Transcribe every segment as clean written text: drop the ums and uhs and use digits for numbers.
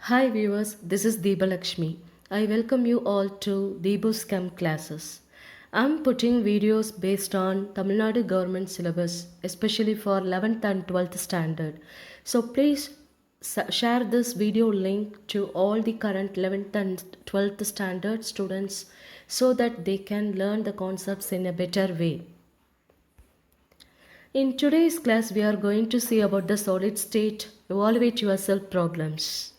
Hi viewers, this is Deepa Lakshmi. I welcome you all to Deebu's Chem classes. I'm putting videos based on Tamil Nadu government syllabus, especially for 11th and 12th standard. So please share this video link to all the current 11th and 12th standard students so that they can learn the concepts in a better way. In today's class, we are going to see about the solid state evaluate yourself problems.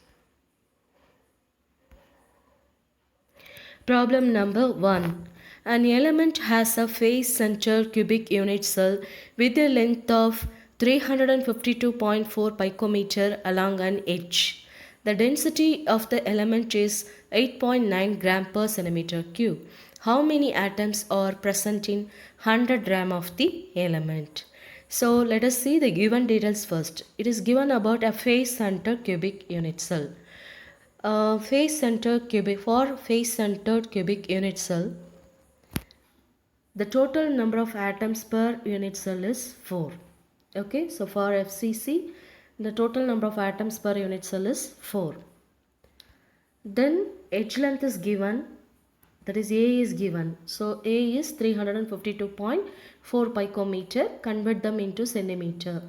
Problem number 1. An element has a face-centered cubic unit cell with a length of 352.4 picometer along an edge. The density of the element is 8.9 gram per centimeter cube. How many atoms are present in 100 gram of the element? So let us see the given details first. It is given about a face-centered cubic unit cell. Face-centered cubic unit cell, the total number of atoms per unit cell is 4. Okay, so for FCC, the total number of atoms per unit cell is 4. Then edge length is given, that is A is given. So A is 352.4 picometer, convert them into centimeter.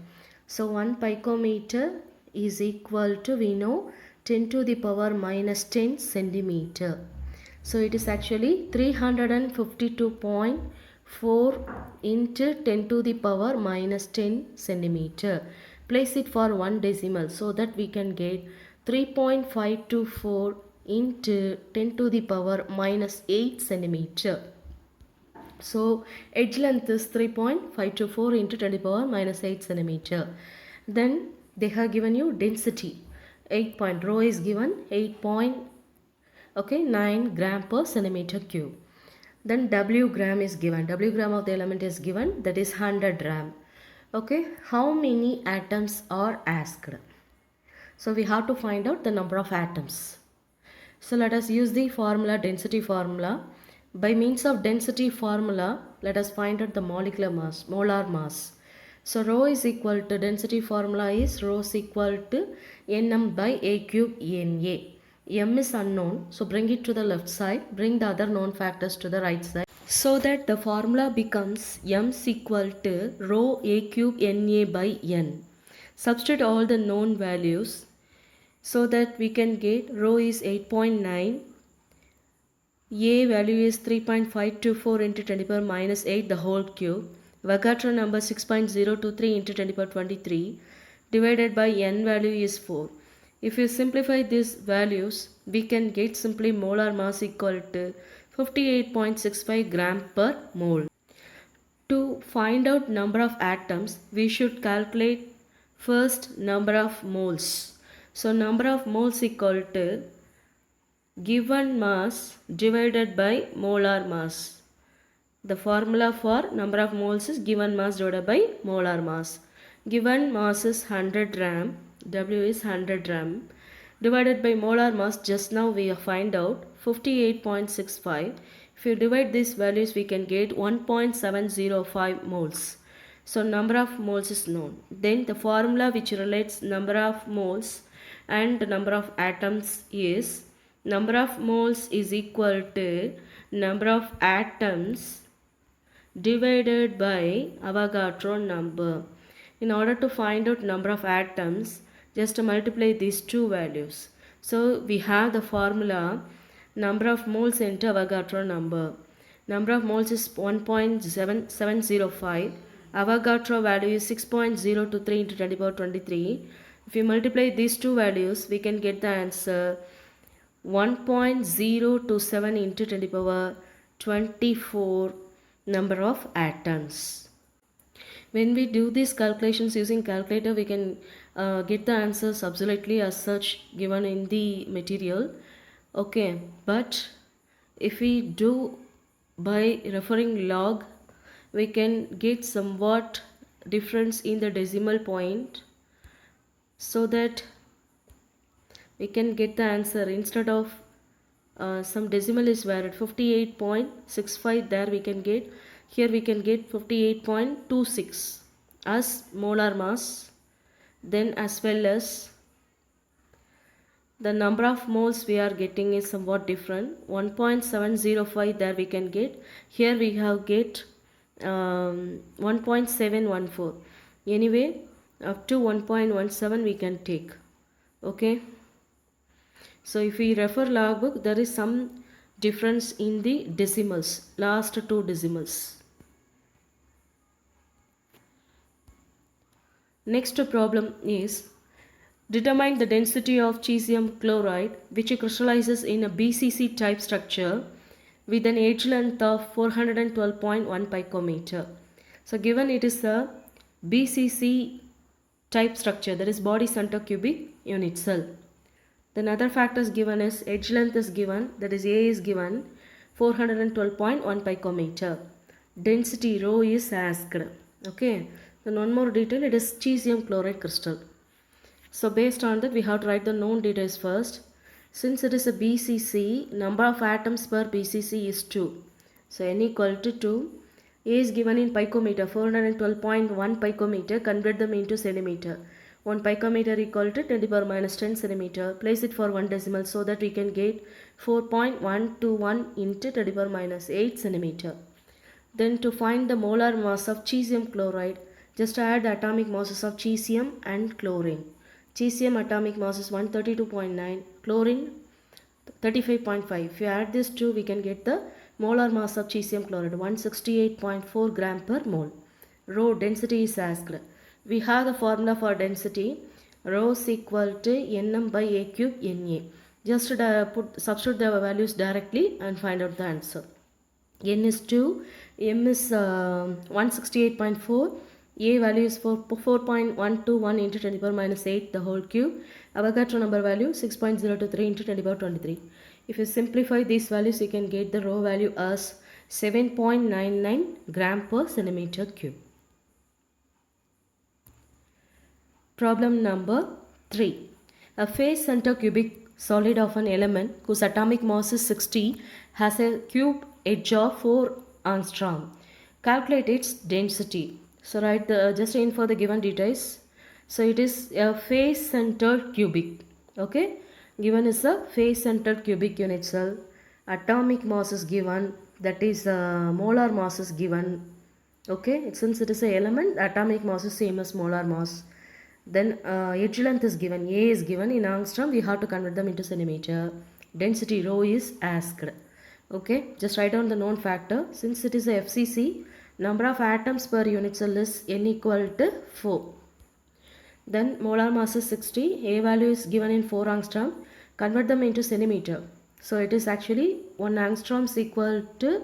So 1 picometer is equal to, we know, 10 to the power minus 10 centimeter. So it is actually 352.4 into 10 to the power minus 10 centimeter. Place it for one decimal so that we can get 3.524 into 10 to the power minus 8 centimeter. So edge length is 3.524 into 10 to the power minus 8 centimeter. Then they have given you density. 8 point rho is given 9 gram per centimeter cube. Then W gram is given. W gram of the element is given, that is 100 gram. Okay, how many atoms are asked? So we have to find out the number of atoms. So let us use the formula, density formula. By means of density formula, let us find out the molecular mass, molar mass. So rho is equal to, density formula is rho is equal to Nm by A cube Na. M is unknown, so bring it to the left side, bring the other known factors to the right side. So that the formula becomes M is equal to rho A cube Na by N. Substitute all the known values so that we can get rho is 8.9, A value is 3.524 into 10 to the power minus 8 the whole cube, Avogadro number 6.023 into 10 to the power 23 divided by N value is 4. If you simplify these values, we can get simply molar mass equal to 58.65 gram per mole. To find out number of atoms, we should calculate first number of moles. So number of moles equal to given mass divided by molar mass. The formula for number of moles is given mass divided by molar mass. Given mass is 100 gram, W is 100 gram, divided by molar mass, just now we find out 58.65. If you divide these values, we can get 1.705 moles. So number of moles is known. Then the formula which relates number of moles and number of atoms is number of moles is equal to number of atoms divided by Avogadro number. In order to find out number of atoms, just multiply these two values. So we have the formula number of moles into Avogadro number. Number of moles is 1.705. Avogadro value is 6.023 into 10 to the power 23. If you multiply these two values, we can get the answer 1.027 into 10 to the power 24 number of atoms. When we do these calculations using calculator, we can get the answers absolutely as such given in the material. Okay, but if we do by referring log, we can get somewhat difference in the decimal point so that we can get the answer instead of some decimal is where at 58.65, there we can get, here we can get 58.26 as molar mass, then as well as the number of moles we are getting is somewhat different. 1.705 there we can get. Here we have get 1.714. Anyway, up to 1.17 we can take. Okay. So if we refer logbook, there is some difference in the decimals, last two decimals. Next problem is determine the density of cesium chloride which crystallizes in a BCC type structure with an edge length of 412.1 picometer. So given it is a BCC type structure, that is body center cubic unit cell. Then other factors given is edge length is given, that is A is given 412.1 picometer. Density rho is asked. Okay. Then one more detail, it is cesium chloride crystal. So based on that we have to write the known details first. Since it is a BCC, number of atoms per BCC is 2. So n equal to 2. A is given in picometer, 412.1 picometer, convert them into centimeter. 1 picometer equal to 10 to the power minus 10 centimeter. Place it for 1 decimal so that we can get 4.121 into 10 to the power minus 8 centimeter. Then to find the molar mass of cesium chloride, just add the atomic masses of cesium and chlorine. Cesium atomic mass is 132.9, chlorine 35.5. If you add these two, we can get the molar mass of cesium chloride 168.4 gram per mole. Rho density is asked. We have the formula for density. Rho is equal to Nm by A cube Na. Just substitute the values directly and find out the answer. N is 2, M is 168.4. A value is 4.121 into 10 to the power minus 8 the whole cube. Avogadro number value 6.023 into 10 to the power 23. If you simplify these values, you can get the rho value as 7.99 gram per centimeter cube. Problem number 3. A face center cubic solid of an element whose atomic mass is 60 has a cube edge of 4 angstrom. Calculate its density. So write just in for the given details. So it is a face centered cubic. Okay. Given is a face centered cubic unit cell. Atomic mass is given. That is molar mass is given. Okay. Since it is an element, atomic mass is same as molar mass. Then edge length is given. A is given in angstrom. We have to convert them into centimeter. Density rho is asked. Okay. Just write down the known factor. Since it is a FCC, number of atoms per unit cell is n equal to 4. Then molar mass is 60. A value is given in 4 angstrom. Convert them into centimeter. So it is actually 1 angstrom is equal to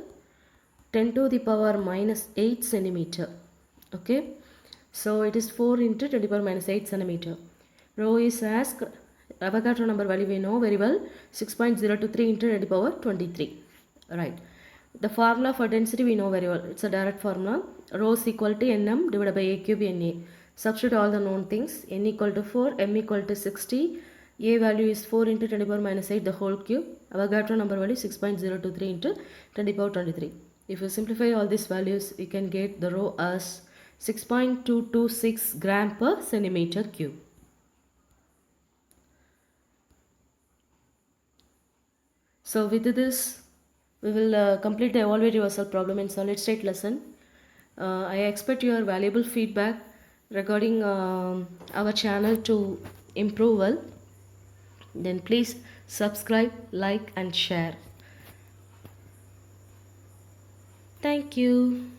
10 to the power minus 8 centimeter. Okay. So it is 4 into 10 to the power minus 8 centimeter. Rho is asked. Avogadro number value we know very well. 6.023 into 10 to the power 23. Right. The formula for density we know very well. It's a direct formula. Rho is equal to Nm divided by A cube Na. Substitute all the known things. N equal to 4, M equal to 60. A value is 4 into 10 to the power minus 8 the whole cube. Avogadro number value 6.023 into 10 to the power 23. If you simplify all these values, you can get the rho as 6.226 gram per centimeter cube. So with this, we will complete the evaluate yourself problem in solid state lesson. I expect your valuable feedback regarding our channel to improve well. Then please subscribe, like and share. Thank you.